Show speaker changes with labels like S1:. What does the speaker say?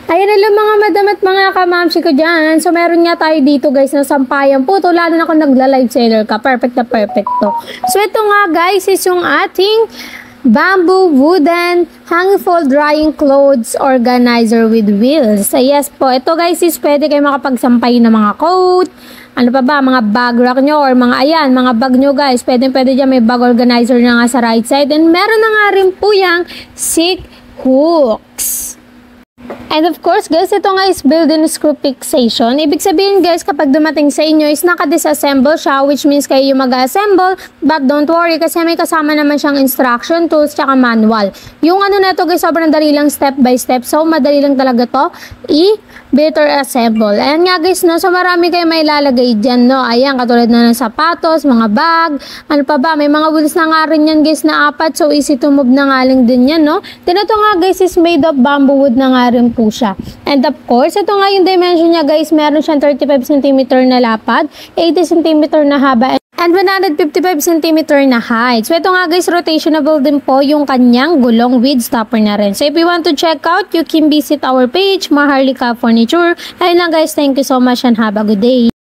S1: Ayan, hello mga madam at mga kamamsi ko dyan. So, meron nga tayo dito guys na sampayan po. To, lalo na kung nagla-live seller ka. Perfect na perfect to. So, ito nga guys is yung ating bamboo wooden hang fold drying clothes organizer with wheels. So, yes po. Ito guys is pwede kayo makapagsampay ng mga coat. Ano pa ba? Mga bag rack nyo or mga ayan, mga bag nyo guys. Pwede dyan may bag organizer na nga sa right side. And meron na nga rin po yung sick hooks. And of course guys, ito nga is built-in screw fixation. Ibig sabihin guys, kapag dumating sa inyo is naka-disassemble siya, which means kayo yung mag-assemble. But don't worry kasi may kasama naman siyang instruction tools tsaka manual. Yung ano na ito guys, sobrang dali lang step by step. So madali lang talaga to i-build or assemble. Ayan nga guys, no? So marami kayo may lalagay dyan, no? Ayan, katulad na ng sapatos, mga bag, ano pa ba? May mga wheels na nga rin yan guys na 4. So easy to move na nga lang din yan, no? Then ito nga guys is made of bamboo wood na nga rin po siya. And of course, ito nga yung dimension niya guys, meron siyang 35 cm na lapad, 80 cm na haba, and 155 cm na height. So ito nga guys, rotationable din po yung kanyang gulong with stopper na rin. So if you want to check out, you can visit our page, Maharlika Furniture. Ayun lang guys, thank you so much and have a good day.